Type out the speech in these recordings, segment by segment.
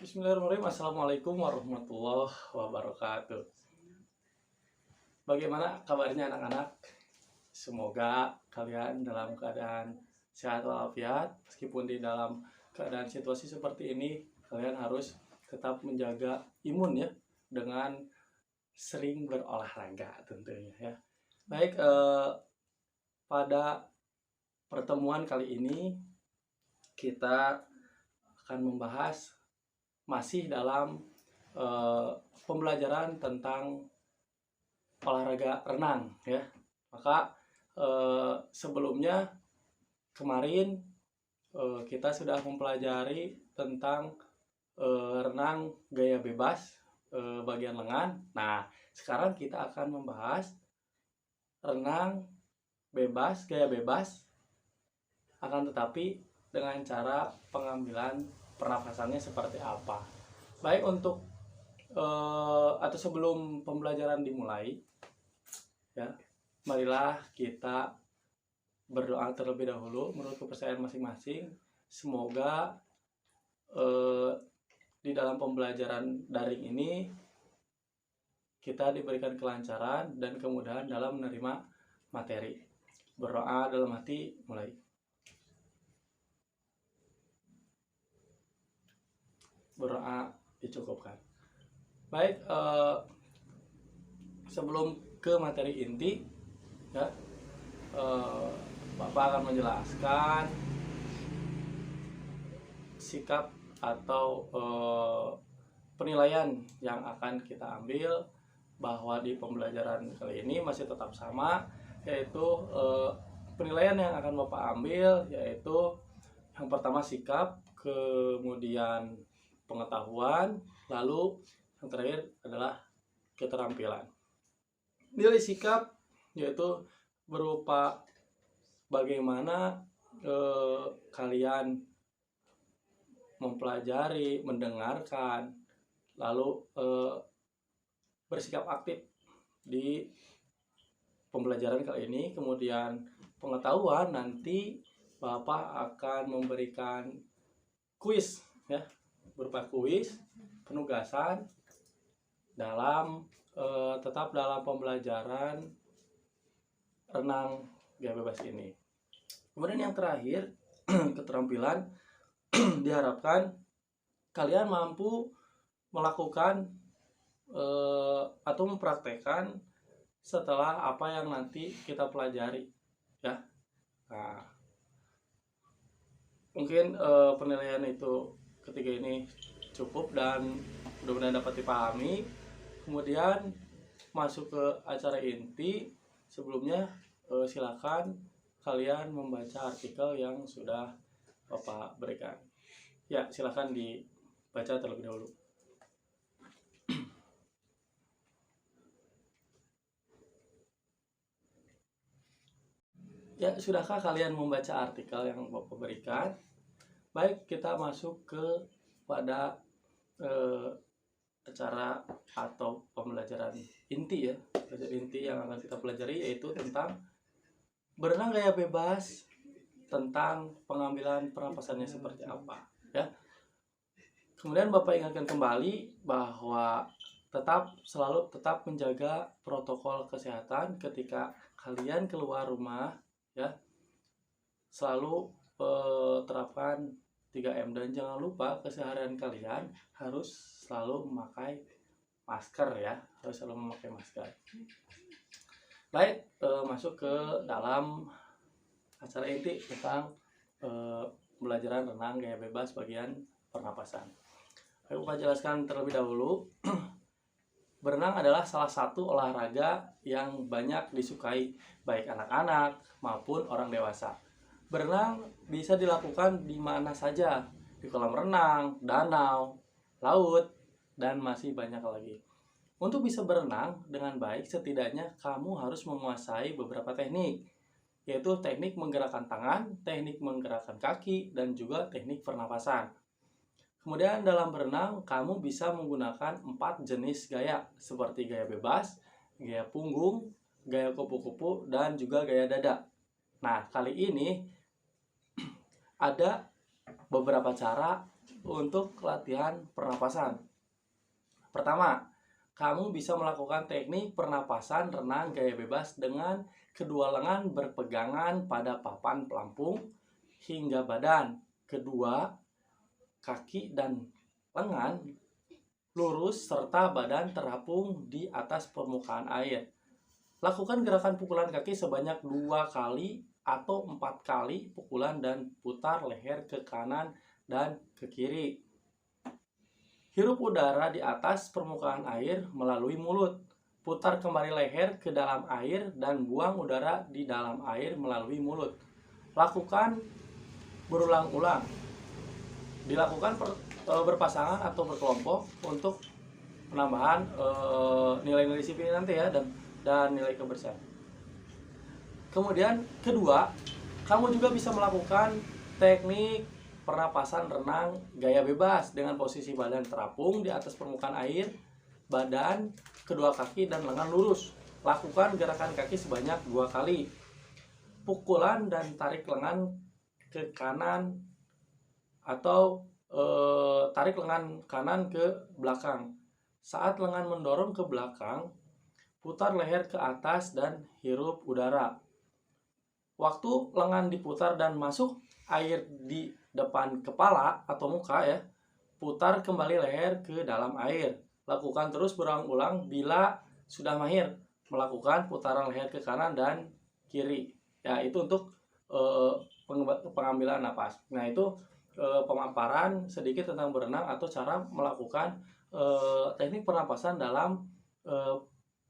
Bismillahirrahmanirrahim. Assalamualaikum warahmatullahi wabarakatuh. Bagaimana kabarnya anak-anak? Semoga kalian dalam keadaan sehat walafiat. Meskipun di dalam keadaan situasi seperti ini, kalian harus tetap menjaga imun ya, dengan sering berolahraga tentunya ya. Baik, pada pertemuan kali ini kita akan membahas masih dalam pembelajaran tentang olahraga renang ya. Maka sebelumnya kemarin kita sudah mempelajari tentang renang gaya bebas bagian lengan. Nah, sekarang kita akan membahas renang bebas gaya bebas, akan tetapi dengan cara pengambilan pernafasannya seperti apa. Baik, untuk atau sebelum pembelajaran dimulai ya, marilah kita berdoa terlebih dahulu menurut kepercayaan masing-masing. Semoga di dalam pembelajaran daring ini kita diberikan kelancaran dan kemudahan dalam menerima materi. Berdoa dalam hati, mulai. Berdoa dicukupkan. Baik, sebelum ke materi inti ya, Bapak akan menjelaskan sikap atau penilaian yang akan kita ambil, bahwa di pembelajaran kali ini masih tetap sama, yaitu penilaian yang akan Bapak ambil yaitu yang pertama sikap, kemudian pengetahuan, lalu yang terakhir adalah keterampilan. Nilai sikap yaitu berupa bagaimana kalian mempelajari, mendengarkan, lalu bersikap aktif di pembelajaran kali ini. Kemudian pengetahuan, nanti Bapak akan memberikan kuis ya, berupa kuis penugasan dalam tetap dalam pembelajaran renang gaya bebas ini. Kemudian yang terakhir keterampilan, diharapkan kalian mampu melakukan atau mempraktekkan setelah apa yang nanti kita pelajari ya. Nah, mungkin penilaian itu ketiga ini cukup dan mudah-mudahan dapat dipahami. Kemudian masuk ke acara inti. Sebelumnya silakan kalian membaca artikel yang sudah Bapak berikan. Ya, silakan dibaca terlebih dahulu. Ya, sudahkah kalian membaca artikel yang Bapak berikan? Baik, kita masuk pada acara atau pembelajaran inti ya. Pembelajaran inti yang akan kita pelajari yaitu tentang berenang gaya bebas, tentang pengambilan pernapasannya seperti apa ya. Kemudian Bapak ingatkan kembali bahwa selalu tetap menjaga protokol kesehatan ketika kalian keluar rumah ya. Selalu terapkan 3M, dan jangan lupa keseharian kalian harus selalu memakai masker ya, harus selalu memakai masker. Baik, masuk ke dalam acara inti tentang pembelajaran renang gaya bebas bagian pernapasan. Baik, Bapak jelaskan terlebih dahulu. Berenang adalah salah satu olahraga yang banyak disukai baik anak-anak maupun orang dewasa. Berenang bisa dilakukan di mana saja, di kolam renang, danau, laut, dan masih banyak lagi. Untuk bisa berenang dengan baik, setidaknya kamu harus menguasai beberapa teknik, yaitu teknik menggerakkan tangan, teknik menggerakkan kaki, dan juga teknik pernapasan. Kemudian dalam berenang, kamu bisa menggunakan 4 jenis gaya, seperti gaya bebas, gaya punggung, gaya kupu-kupu, dan juga gaya dada. Nah, kali ini ada beberapa cara untuk latihan pernapasan. Pertama, kamu bisa melakukan teknik pernapasan renang gaya bebas dengan kedua lengan berpegangan pada papan pelampung hingga badan. Kedua, kaki dan lengan lurus serta badan terapung di atas permukaan air. Lakukan gerakan pukulan kaki sebanyak 2 kali atau 4 kali pukulan dan putar leher ke kanan dan ke kiri. Hirup udara di atas permukaan air melalui mulut. Putar kembali leher ke dalam air dan buang udara di dalam air melalui mulut. Lakukan berulang-ulang. Dilakukan berpasangan atau berkelompok untuk penambahan nilai-nilai disiplin nanti ya, dan nilai kebersihan. Kemudian kedua, kamu juga bisa melakukan teknik pernapasan renang gaya bebas dengan posisi badan terapung di atas permukaan air, badan, kedua kaki dan lengan lurus. Lakukan gerakan kaki sebanyak 2 kali. Pukulan dan tarik lengan ke kanan atau tarik lengan kanan ke belakang. Saat lengan mendorong ke belakang, putar leher ke atas dan hirup udara. Waktu lengan diputar dan masuk air di depan kepala atau muka ya, putar kembali leher ke dalam air. Lakukan terus berulang-ulang bila sudah mahir melakukan putaran leher ke kanan dan kiri. Ya, itu untuk pengambilan napas. Nah, itu pemaparan sedikit tentang berenang atau cara melakukan teknik pernapasan dalam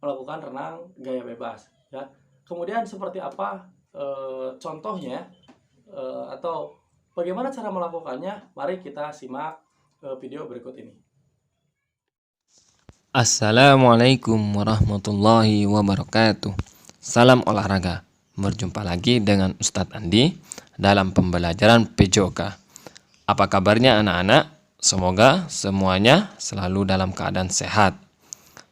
melakukan renang gaya bebas. Ya. Kemudian seperti apa contohnya atau bagaimana cara melakukannya? Mari kita simak video berikut ini. Assalamualaikum warahmatullahi wabarakatuh. Salam olahraga. Berjumpa lagi dengan Ustadz Andi dalam pembelajaran PJOK. Apa kabarnya anak-anak? Semoga semuanya selalu dalam keadaan sehat.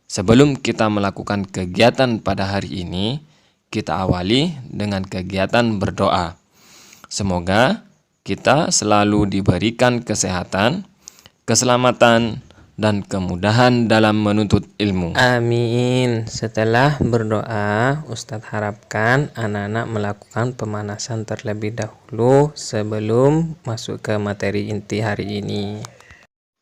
Sebelum kita melakukan kegiatan pada hari ini, kita awali dengan kegiatan berdoa. Semoga kita selalu diberikan kesehatan, keselamatan, dan kemudahan dalam menuntut ilmu. Amin. Setelah berdoa, Ustadz harapkan anak-anak melakukan pemanasan terlebih dahulu sebelum masuk ke materi inti hari ini.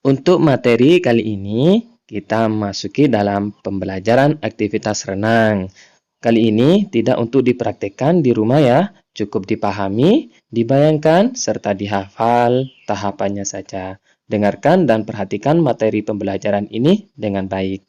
Untuk materi kali ini, kita masuki dalam pembelajaran aktivitas renang. Kali ini tidak untuk dipraktekkan di rumah ya, cukup dipahami, dibayangkan, serta dihafal tahapannya saja. Dengarkan dan perhatikan materi pembelajaran ini dengan baik.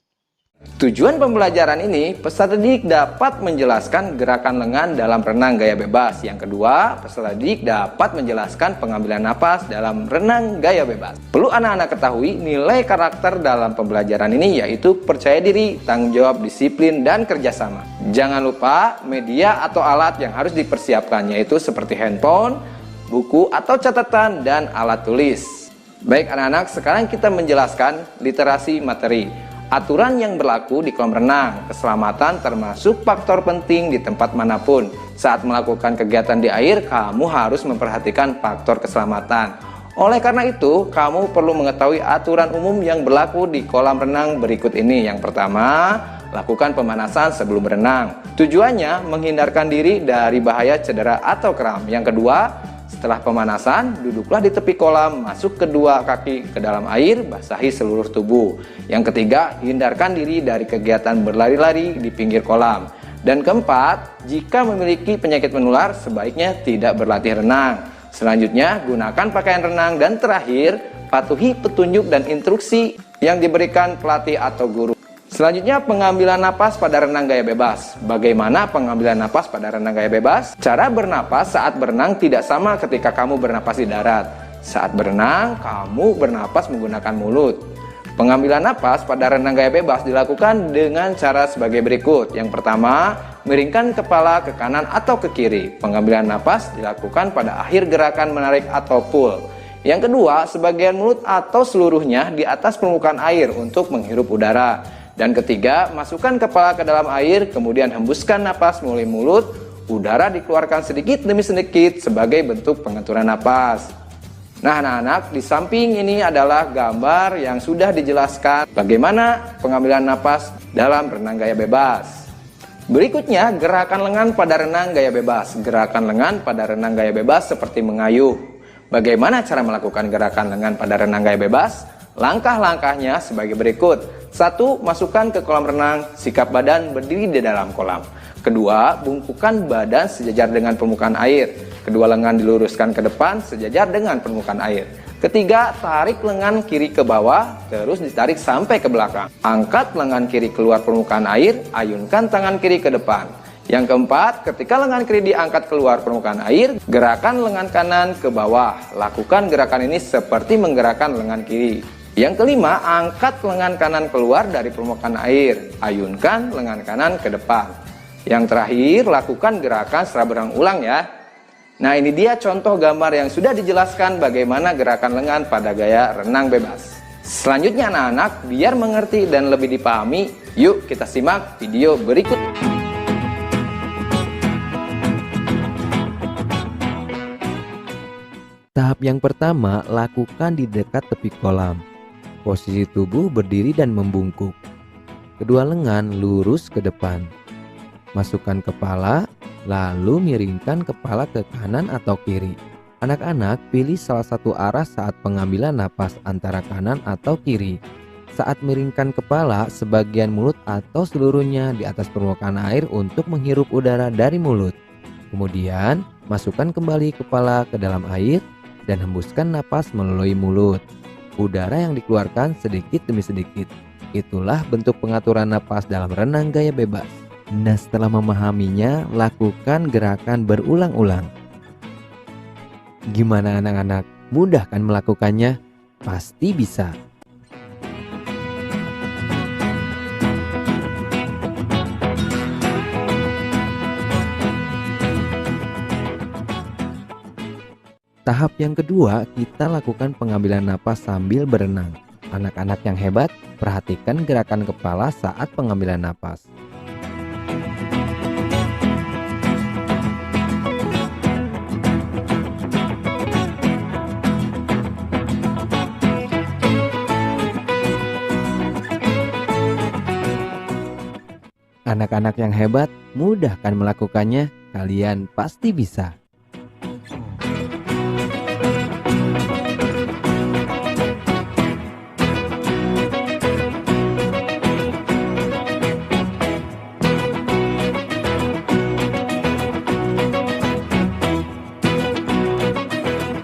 Tujuan pembelajaran ini, peserta didik dapat menjelaskan gerakan lengan dalam renang gaya bebas. Yang kedua, peserta didik dapat menjelaskan pengambilan napas dalam renang gaya bebas. Perlu anak-anak ketahui nilai karakter dalam pembelajaran ini yaitu percaya diri, tanggung jawab, disiplin, dan kerjasama. Jangan lupa media atau alat yang harus dipersiapkan yaitu seperti handphone, buku atau catatan, dan alat tulis. Baik anak-anak, sekarang kita menjelaskan literasi materi. Aturan yang berlaku di kolam renang, keselamatan termasuk faktor penting di tempat manapun. Saat melakukan kegiatan di air, kamu harus memperhatikan faktor keselamatan. Oleh karena itu, kamu perlu mengetahui aturan umum yang berlaku di kolam renang berikut ini. Yang pertama, lakukan pemanasan sebelum berenang. Tujuannya menghindarkan diri dari bahaya cedera atau kram. Yang kedua, setelah pemanasan, duduklah di tepi kolam, masuk kedua kaki ke dalam air, basahi seluruh tubuh. Yang ketiga, hindarkan diri dari kegiatan berlari-lari di pinggir kolam. Dan keempat, jika memiliki penyakit menular, sebaiknya tidak berlatih renang. Selanjutnya, gunakan pakaian renang. Dan terakhir, patuhi petunjuk dan instruksi yang diberikan pelatih atau guru. Selanjutnya, pengambilan napas pada renang gaya bebas. Bagaimana pengambilan napas pada renang gaya bebas? Cara bernapas saat berenang tidak sama ketika kamu bernapas di darat. Saat berenang, kamu bernapas menggunakan mulut. Pengambilan napas pada renang gaya bebas dilakukan dengan cara sebagai berikut. Yang pertama, miringkan kepala ke kanan atau ke kiri. Pengambilan napas dilakukan pada akhir gerakan menarik atau pull. Yang kedua, sebagian mulut atau seluruhnya di atas permukaan air untuk menghirup udara. Dan ketiga, masukkan kepala ke dalam air, kemudian hembuskan napas melalui mulut. Udara dikeluarkan sedikit demi sedikit sebagai bentuk pengaturan napas. Nah anak-anak, di samping ini adalah gambar yang sudah dijelaskan bagaimana pengambilan napas dalam renang gaya bebas. Berikutnya, gerakan lengan pada renang gaya bebas. Gerakan lengan pada renang gaya bebas seperti mengayuh. Bagaimana cara melakukan gerakan lengan pada renang gaya bebas? Langkah-langkahnya sebagai berikut. 1. Masukkan ke kolam renang, sikap badan berdiri di dalam kolam. Kedua, bungkukan badan sejajar dengan permukaan air. Kedua lengan diluruskan ke depan sejajar dengan permukaan air. Ketiga, tarik lengan kiri ke bawah, terus ditarik sampai ke belakang. Angkat lengan kiri keluar permukaan air, ayunkan tangan kiri ke depan. Yang keempat, ketika lengan kiri diangkat keluar permukaan air, gerakan lengan kanan ke bawah. Lakukan gerakan ini seperti menggerakkan lengan kiri. Yang kelima, angkat lengan kanan keluar dari permukaan air. Ayunkan lengan kanan ke depan. Yang terakhir, lakukan gerakan secara berulang-ulang ya. Nah ini dia contoh gambar yang sudah dijelaskan bagaimana gerakan lengan pada gaya renang bebas. Selanjutnya anak-anak, biar mengerti dan lebih dipahami, yuk kita simak video berikut. Tahap yang pertama, lakukan di dekat tepi kolam. Posisi tubuh berdiri dan membungkuk. Kedua lengan lurus ke depan. Masukkan kepala, lalu miringkan kepala ke kanan atau kiri. Anak-anak, pilih salah satu arah saat pengambilan napas antara kanan atau kiri. Saat miringkan kepala, sebagian mulut atau seluruhnya di atas permukaan air untuk menghirup udara dari mulut. Kemudian, masukkan kembali kepala ke dalam air dan hembuskan napas melalui mulut. Udara yang dikeluarkan sedikit demi sedikit. Itulah bentuk pengaturan napas dalam renang gaya bebas. Nah, setelah memahaminya, lakukan gerakan berulang-ulang. Gimana anak-anak? Mudah kan melakukannya? Pasti bisa. Tahap yang kedua, kita lakukan pengambilan napas sambil berenang. Anak-anak yang hebat, perhatikan gerakan kepala saat pengambilan napas. Anak-anak yang hebat, mudah kan melakukannya? Kalian pasti bisa.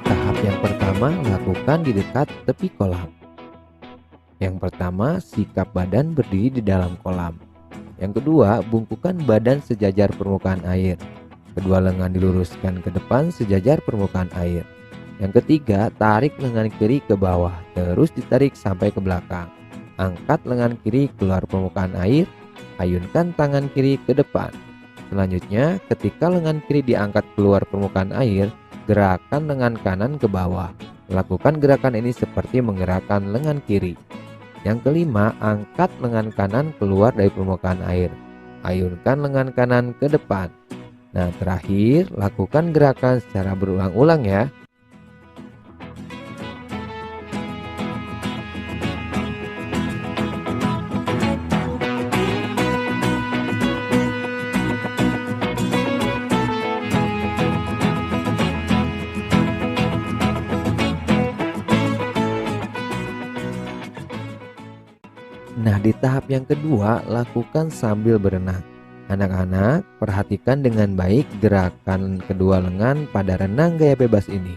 Tahap yang pertama, lakukan di dekat tepi kolam. Yang pertama, sikap badan berdiri di dalam kolam. Yang kedua, bungkukan badan sejajar permukaan air. Kedua lengan diluruskan ke depan sejajar permukaan air. Yang ketiga, tarik lengan kiri ke bawah, terus ditarik sampai ke belakang. Angkat lengan kiri keluar permukaan air, ayunkan tangan kiri ke depan. Selanjutnya, ketika lengan kiri diangkat keluar permukaan air, gerakan lengan kanan ke bawah. Lakukan gerakan ini seperti menggerakkan lengan kiri. Yang kelima, angkat lengan kanan keluar dari permukaan air. Ayunkan lengan kanan ke depan. Nah, terakhir, lakukan gerakan secara berulang-ulang ya. Nah, di tahap yang kedua, lakukan sambil berenang. Anak-anak, perhatikan dengan baik gerakan kedua lengan pada renang gaya bebas ini.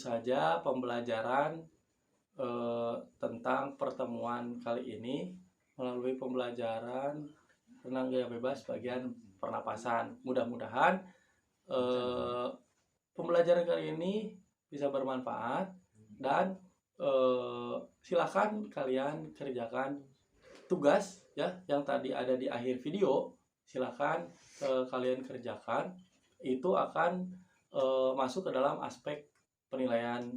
saja pembelajaran tentang pertemuan kali ini melalui pembelajaran renang gaya bebas bagian pernapasan. Mudah-mudahan pembelajaran kali ini bisa bermanfaat dan silakan kalian kerjakan tugas ya yang tadi ada di akhir video. Silakan kalian kerjakan, itu akan masuk ke dalam aspek penilaian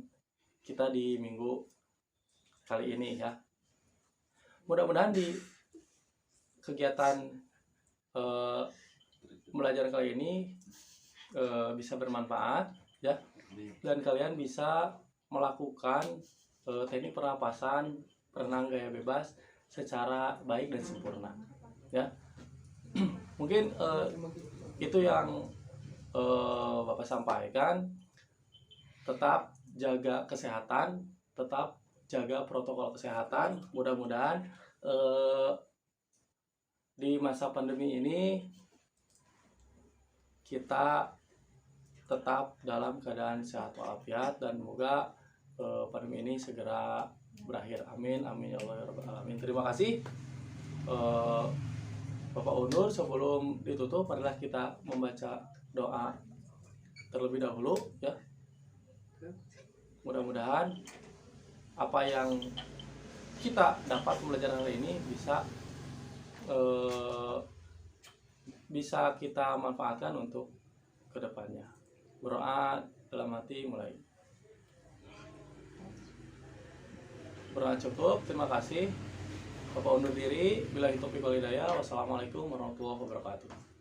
kita di minggu kali ini ya. Mudah-mudahan di kegiatan pembelajaran kali ini bisa bermanfaat ya, dan kalian bisa melakukan teknik pernapasan renang gaya bebas secara baik dan sempurna ya. Mungkin itu yang Bapak sampaikan. Tetap jaga kesehatan, tetap jaga protokol kesehatan. Mudah-mudahan di masa pandemi ini kita tetap dalam keadaan sehat walafiat, dan semoga pandemi ini segera berakhir. Amin, amin ya Allah ya Rabbal alamin. Terima kasih. Bapak undur. Sebelum ditutup, marilah kita membaca doa terlebih dahulu ya. Mudah-mudahan apa yang kita dapat pembelajaran hari ini bisa kita manfaatkan untuk kedepannya. Berdoa dalam hati mulai. Berdoa cukup. Terima kasih. Bapak undur diri. Billahi taufiq wal hidayah. Wassalamualaikum warahmatullahi wabarakatuh.